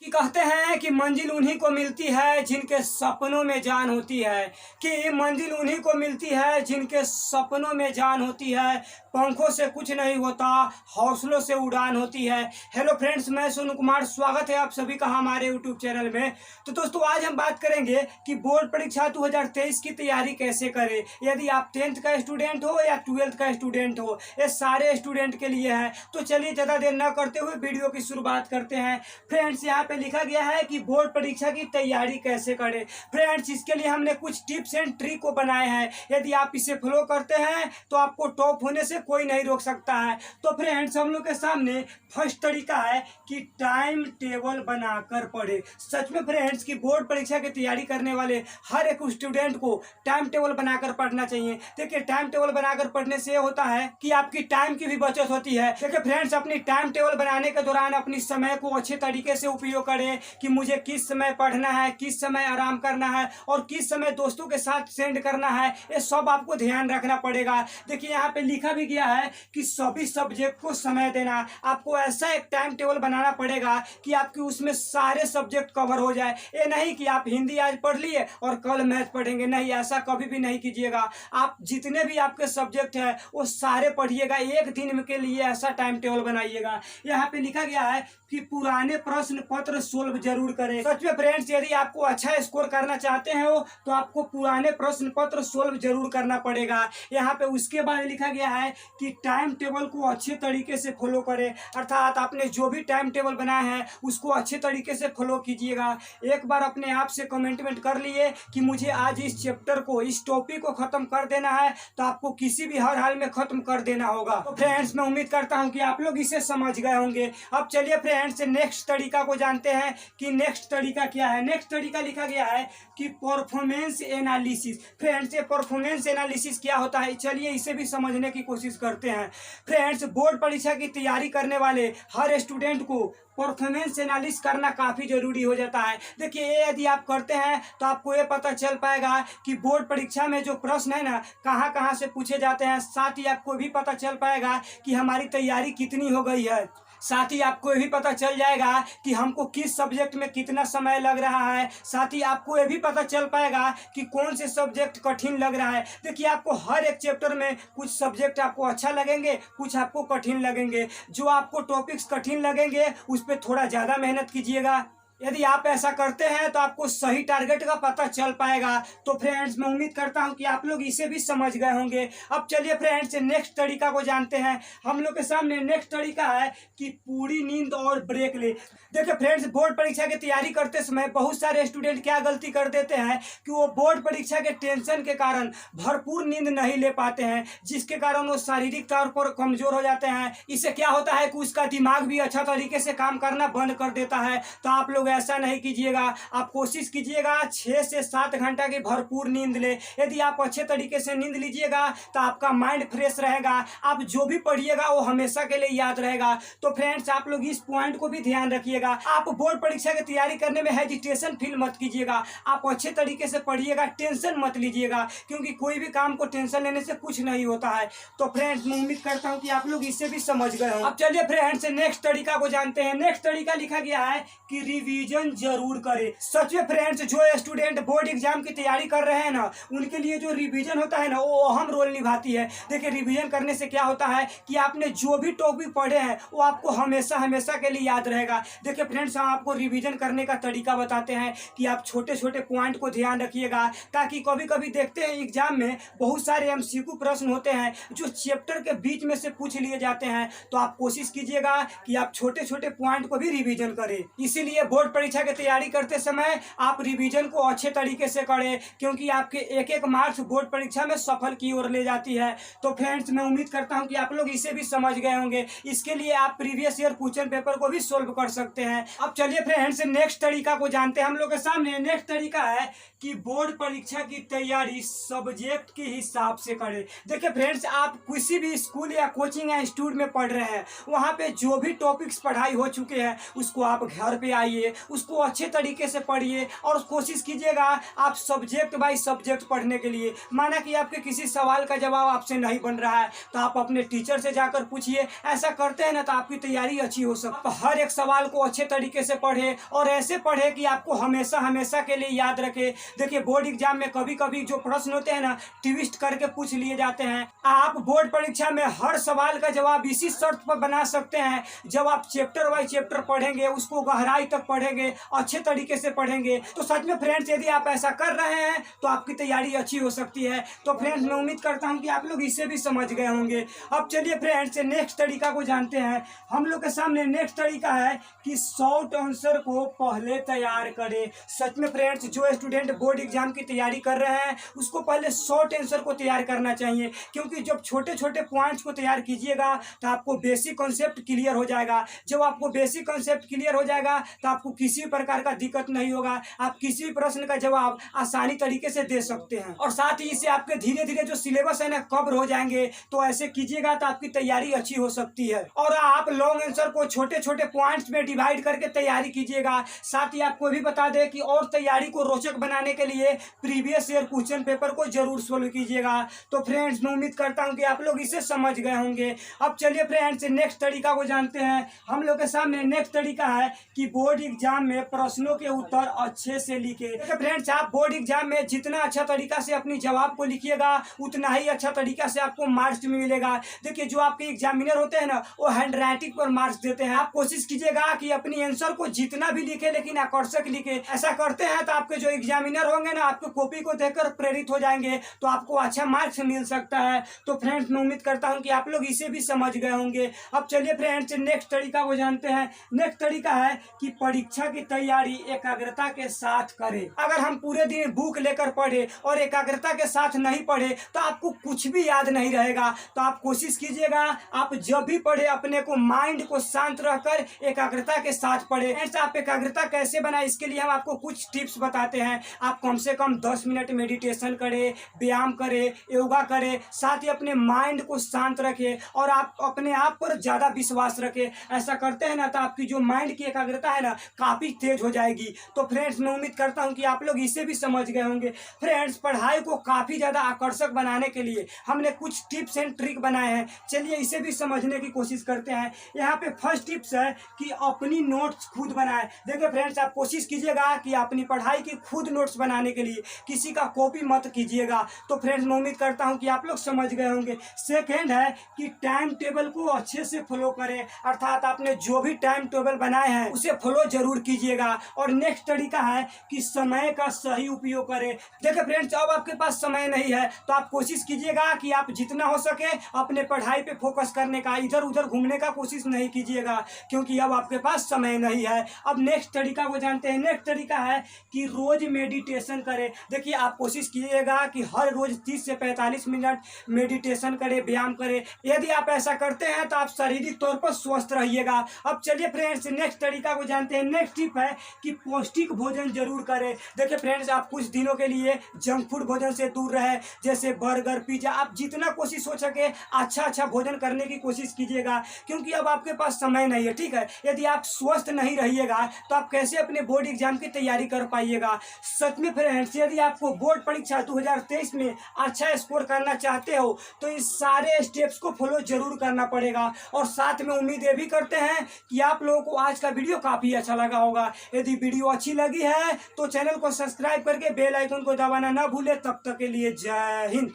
कहते हैं कि मंजिल उन्हीं को मिलती है जिनके सपनों में जान होती है, कि मंजिल उन्हीं को मिलती है जिनके सपनों में जान होती है। पंखों से कुछ नहीं होता, हौसलों से उड़ान होती है। हेलो फ्रेंड्स, मैं सोनू कुमार, स्वागत है आप सभी का हमारे यूट्यूब चैनल में। तो दोस्तों, आज हम बात करेंगे कि बोर्ड परीक्षा 2023 की तैयारी कैसे करें। यदि आप 10th का स्टूडेंट हो या 12th का स्टूडेंट हो, ये सारे स्टूडेंट के लिए है। तो चलिए ज़्यादा देर न करते हुए वीडियो की शुरुआत करते हैं। फ्रेंड्स, यहाँ पे लिखा गया है कि बोर्ड परीक्षा की तैयारी कैसे करें। फ्रेंड्स, इसके लिए हमने कुछ टिप्स एंड ट्रिक को बनाए हैं। यदि आप इसे फॉलो करते हैं तो आपको टॉप होने से कोई नहीं रोक सकता है। तो फ्रेंड्स, हम लोग के सामने फर्स्ट तरीका है कि टाइम टेबल बनाकर पढ़े। सच में फ्रेंड्स, कि बोर्ड परीक्षा की तैयारी करने वाले हर एक स्टूडेंट को टाइम टेबल बनाकर पढ़ना चाहिए। देखिए, टाइम टेबल बनाकर पढ़ने से होता है कि आपकी टाइम की भी बचत होती है। देखिए फ्रेंड्स, अपनी टाइम टेबल बनाने के दौरान अपनी समय को अच्छे तरीके से उपयोग करें कि मुझे किस समय पढ़ना है, किस समय आराम करना है और किस समय दोस्तों के साथ सेंड करना है। ये सब आपको ध्यान रखना पड़ेगा। देखिए, यहाँ पे लिखा भी गया है कि सभी सब्जेक्ट को समय देना। आपको ऐसा एक टाइम टेबल बनाना पड़ेगा कि आपकी उसमें सारे सब्जेक्ट कवर हो जाए। ये नहीं कि आप हिंदी आज पढ़ लिए और कल मैथ पढ़ेंगे, नहीं, ऐसा कभी भी नहीं कीजिएगा। आप जितने भी आपके सब्जेक्ट है वो सारे पढ़िएगा। एक दिन के लिए ऐसा टाइम टेबल बनाइएगा। यहाँ पे लिखा गया है कि पुराने प्रश्न पत्र सोल्व जरूर करें। सच में फ्रेंड्स, यदि आपको अच्छा स्कोर करना चाहते हैं हो तो आपको पुराने प्रश्न पत्र सोल्व जरूर करना पड़ेगा। यहाँ पे उसके बाद लिखा गया है कि टाइम टेबल को अच्छे तरीके से फॉलो करें, अर्थात आपने जो भी टाइम टेबल बनाया है उसको अच्छे तरीके से फॉलो कीजिएगा। एक बार अपने आप से कमेंटमेंट कर लिए कि मुझे आज इस चैप्टर को, इस टॉपिक को खत्म कर देना है, तो आपको किसी भी हर हाल में खत्म कर देना होगा। तो फ्रेंड्स, मैं उम्मीद करता हूँ कि आप लोग इसे समझ गए होंगे। अब चलिए फ्रेंड्स, नेक्स्ट तरीका को जानते हैं कि नेक्स्ट तरीका क्या है। नेक्स्ट तरीका लिखा गया है कि परफॉर्मेंस एनालिसिस। फ्रेंड्स, ये परफॉर्मेंस एनालिसिस क्या होता है, चलिए इसे भी समझने की कोशिश करते हैं। फ्रेंड्स, बोर्ड परीक्षा की तैयारी करने वाले हर स्टूडेंट को परफॉर्मेंस एनालिसिस करना काफ़ी ज़रूरी हो जाता है। देखिए, ये यदि आप करते हैं तो आपको ये पता चल पाएगा कि बोर्ड परीक्षा में जो प्रश्न है ना, कहाँ कहाँ से पूछे जाते हैं। साथ ही आपको भी पता चल पाएगा कि हमारी तैयारी कितनी हो गई है। साथ ही आपको ये भी पता चल जाएगा कि हमको किस सब्जेक्ट में कितना समय लग रहा है। साथ ही आपको ये भी पता चल पाएगा कि कौन से सब्जेक्ट कठिन लग रहा है। देखिए, आपको हर एक चैप्टर में कुछ सब्जेक्ट आपको अच्छा लगेंगे, कुछ आपको कठिन लगेंगे। जो आपको टॉपिक्स कठिन लगेंगे उस पर थोड़ा ज़्यादा मेहनत कीजिएगा। यदि आप ऐसा करते हैं तो आपको सही टारगेट का पता चल पाएगा। तो फ्रेंड्स, मैं उम्मीद करता हूं कि आप लोग इसे भी समझ गए होंगे। अब चलिए फ्रेंड्स, नेक्स्ट तरीका को जानते हैं। हम लोग के सामने नेक्स्ट तरीका है कि पूरी नींद और ब्रेक ले। देखिए फ्रेंड्स, बोर्ड परीक्षा की तैयारी करते समय बहुत सारे स्टूडेंट क्या गलती कर देते हैं कि वो बोर्ड परीक्षा के टेंशन के कारण भरपूर नींद नहीं ले पाते हैं, जिसके कारण वो शारीरिक तौर पर कमजोर हो जाते हैं। इससे क्या होता है कि उसका दिमाग भी अच्छा तरीके से काम करना बंद कर देता है। तो आप लोग ऐसा नहीं कीजिएगा। आप कोशिश कीजिएगा 6 से 7 घंटा की भरपूर नींद ले। यदि आप अच्छे तरीके से नींद लीजिएगा तो आपका माइंड फ्रेश रहेगा। आप जो भी पढ़िएगा वो हमेशा के लिए याद रहेगा। तो फ्रेंड्स, आप लोग इस पॉइंट को भी ध्यान रखिएगा। आप बोर्ड परीक्षा की तैयारी करने में हेजिटेशन फील मत कीजिएगा। आप अच्छे तरीके से पढ़िएगा, टेंशन मत लीजिएगा, क्योंकि कोई भी काम को टेंशन लेने से कुछ नहीं होता है। तो फ्रेंड्स, मैं उम्मीद करता हूँ कि आप लोग इससे भी समझ गए हो। अब चलिए फ्रेंड्स, नेक्स्ट तरीका को जानते हैं। नेक्स्ट तरीका लिखा गया है कि रिवीजन जरूर करें। सच में फ्रेंड्स, जो स्टूडेंट बोर्ड एग्जाम की तैयारी कर रहे हैं ना, उनके लिए जो रिवीजन होता है ना, वो अहम रोल निभाती है। देखिए, रिवीजन करने से क्या होता है कि आपने जो भी टॉपिक पढ़े हैं वो आपको हमेशा हमेशा के लिए याद रहेगा। देखिए फ्रेंड्स, हम आपको रिवीजन करने का तरीका बताते हैं कि आप छोटे छोटे पॉइंट को ध्यान रखिएगा, ताकि कभी कभी देखते हैं एग्जाम में बहुत सारे एमसीक्यू प्रश्न होते हैं जो चैप्टर के बीच में से पूछ लिए जाते हैं। तो आप कोशिश कीजिएगा कि आप छोटे छोटे पॉइंट को भी रिवीजन करें। इसीलिए बोर्ड परीक्षा की तैयारी करते समय आप रिवीजन को अच्छे तरीके से करें, क्योंकि आपके एक एक मार्क्स बोर्ड परीक्षा में सफल की ओर ले जाती है। तो फ्रेंड्स, मैं उम्मीद करता हूं कि आप लोग इसे भी समझ गए होंगे। इसके लिए आप प्रीवियस ईयर क्वेश्चन पेपर को भी सोल्व कर सकते हैं। अब चलिए फ्रेंड्स, नेक्स्ट तरीका को जानते हैं। हम लोग के सामने नेक्स्ट तरीका है कि बोर्ड परीक्षा की तैयारी सब्जेक्ट के हिसाब से करें। देखिए फ्रेंड्स, आप किसी भी स्कूल या कोचिंग या इंस्टीट्यूट में पढ़ रहे हैं, वहाँ पे जो भी टॉपिक्स पढ़ाई हो चुके हैं उसको आप घर पे आइए उसको अच्छे तरीके से पढ़िए और कोशिश कीजिएगा आप सब्जेक्ट बाई सब्जेक्ट पढ़ने के लिए। माना कि आपके किसी सवाल का जवाब आपसे नहीं बन रहा है तो आप अपने टीचर से जाकर पूछिए। ऐसा करते हैं ना तो आपकी तैयारी अच्छी हो सकती है। हर एक सवाल को अच्छे तरीके से पढ़े और ऐसे पढ़े कि आपको हमेशा हमेशा के लिए याद रखे। देखिए बोर्ड एग्जाम में कभी कभी जो प्रश्न होते हैं ना ट्विस्ट करके पूछ लिए जाते हैं। आप बोर्ड परीक्षा में हर सवाल का जवाब इसी शर्त पर बना सकते हैं जब आप चैप्टर वाइज चैप्टर पढ़ेंगे, उसको गहराई तक पढ़ेंगे, अच्छे तरीके से पढ़ेंगे। तो सच में फ्रेंड्स यदि आप ऐसा कर रहे हैं तो आपकी तैयारी अच्छी हो सकती है। तो फ्रेंड्स मैं उम्मीद करता हूं कि आप लोग इसे भी समझ गए होंगे। अब चलिए फ्रेंड्स नेक्स्ट तरीका को जानते हैं। हम लोग के सामने नेक्स्ट तरीका है कि शॉर्ट आंसर को पहले तैयार करें। सच में फ्रेंड्स जो स्टूडेंट बोर्ड एग्जाम की तैयारी कर रहे हैं उसको पहले शॉर्ट आंसर को तैयार करना चाहिए, क्योंकि जब छोटे छोटे पॉइंट्स को तैयार कीजिएगा तो आपको बेसिक कॉन्सेप्ट क्लियर हो जाएगा। जब आपको बेसिक कॉन्सेप्ट क्लियर हो जाएगा तो आपको किसी प्रकार का दिक्कत नहीं होगा। आप किसी भी प्रश्न का जवाब आसानी तरीके से दे सकते हैं और साथ ही इससे आपके धीरे धीरे जो सिलेबस है ना कवर हो जाएंगे। तो ऐसे कीजिएगा तो आपकी तैयारी अच्छी हो सकती है। और आप लॉन्ग आंसर को छोटे छोटे पॉइंट्स में डिवाइड करके तैयारी कीजिएगा। साथ ही आपको भी बता दें कि और तैयारी को रोचक बनाने के लिए प्रीवियस ईयर क्वेश्चन पेपर को जरूर सोल्व कीजिएगा। तो फ्रेंड्स मैं उम्मीद करता हूं कि आप लोग इसे समझ गए होंगे। अब चलिए फ्रेंड्स नेक्स्ट तरीका को जानते हैं। हम लोग के सामने नेक्स्ट तरीका है कि बोर्ड एग्जाम में प्रश्नों के उत्तर अच्छे से लिखे। देखिए फ्रेंड्स आप बोर्ड एग्जाम में जितना अच्छा तरीका से अपनी जवाब को लिखिएगा उतना ही अच्छा तरीका से आपको मार्क्स मिलेगा। देखिए जो आपके एग्जामिनर होते हैं ना वो हैंड राइटिंग पर मार्क्स देते हैं। आप कोशिश कीजिएगा कि अपनी आंसर को जितना भी लिखे लेकिन आकर्षक लिखे। ऐसा करते हैं तो आपके जो एग्जामिनर होंगे ना आपके कॉपी को देखकर प्रेरित हो जाएंगे, तो आपको अच्छा मार्क्स मिल सकता है। तो फ्रेंड्स मैं उम्मीद करता हूं कि आप लोग इसे भी समझ गए होंगे। अब चलिए फ्रेंड्स नेक्स्ट तरीका को जानते हैं। नेक्स्ट तरीका है कि परीक्षा की तैयारी एकाग्रता के साथ करें। अगर हम पूरे दिन बुक लेकर पढ़े और एकाग्रता के साथ नहीं पढ़े तो आपको कुछ भी याद नहीं रहेगा। तो आप कोशिश कीजिएगा आप जब भी पढ़े अपने को माइंड को शांत रखकर एकाग्रता के साथ पढ़े। आप एकाग्रता कैसे बनाए इसके लिए हम आपको कुछ टिप्स बताते हैं। आप कम से कम 10 मिनट मेडिटेशन करें, व्यायाम करें, योगा करें, साथ ही अपने माइंड को शांत रखें और आप अपने आप पर ज़्यादा विश्वास रखें। ऐसा करते हैं ना तो आपकी जो माइंड की एकाग्रता है ना काफ़ी तेज हो जाएगी। तो फ्रेंड्स मैं उम्मीद करता हूं कि आप लोग इसे भी समझ गए होंगे। फ्रेंड्स पढ़ाई को काफ़ी ज़्यादा आकर्षक बनाने के लिए हमने कुछ टिप्स एंड ट्रिक बनाए हैं। चलिए इसे भी समझने की कोशिश करते हैं। यहाँ पे फर्स्ट टिप्स है कि अपनी नोट्स खुद बनाएं। देखिए फ्रेंड्स आप कोशिश कीजिएगा कि अपनी पढ़ाई की खुद नोट्स बनाने के लिए किसी का कॉपी मत कीजिएगा। तो फ्रेंड्स मैं उम्मीद करता हूं कि आप लोग समझ गए होंगे। सेकेंड है कि टाइम टेबल को अच्छे से फॉलो करें, अर्थात आपने जो भी टाइम टेबल बनाए हैं उसे फॉलो जरूर कीजिएगा। और नेक्स्ट तरीका है कि समय का सही उपयोग करें। देखिए फ्रेंड्स अब आपके पास समय नहीं है तो आप कोशिश कीजिएगा कि आप जितना हो सके अपने पढ़ाई पे फोकस करने का, इधर उधर घूमने का कोशिश नहीं कीजिएगा क्योंकि अब आपके पास समय नहीं है। अब नेक्स्ट तरीका को जानते हैं। नेक्स्ट तरीका है कि रोज मेडिटेशन करें। देखिए आप कोशिश कीजिएगा कि हर रोज 30 से 45 मिनट मेडिटेशन करें, व्यायाम करें। यदि आप ऐसा करते हैं तो आप शारीरिक तौर पर स्वस्थ रहिएगा। अब चलिए फ्रेंड्स नेक्स्ट तरीका को जानते हैं। नेक्स्ट टिप है कि पौष्टिक भोजन जरूर करें। देखिए फ्रेंड्स आप कुछ दिनों के लिए जंक फूड भोजन से दूर रहे, जैसे बर्गर, पिज्जा। आप जितना कोशिश हो सके अच्छा भोजन करने की कोशिश कीजिएगा क्योंकि अब आपके पास समय नहीं है। ठीक है, यदि आप स्वस्थ नहीं रहिएगा तो आप कैसे अपने बोर्ड एग्जाम की तैयारी कर पाइएगा। सच में फ्रेंड्स यदि आपको बोर्ड परीक्षा 2023 में अच्छा स्कोर करना चाहते हो तो इस सारे स्टेप्स को फॉलो जरूर करना पड़ेगा। और साथ में उम्मीद ये भी करते हैं कि आप लोगों को आज का वीडियो काफ़ी अच्छा लगा होगा। यदि वीडियो अच्छी लगी है तो चैनल को सब्सक्राइब करके बेल आइकन को दबाना ना भूले। तब तक के लिए जय हिंद।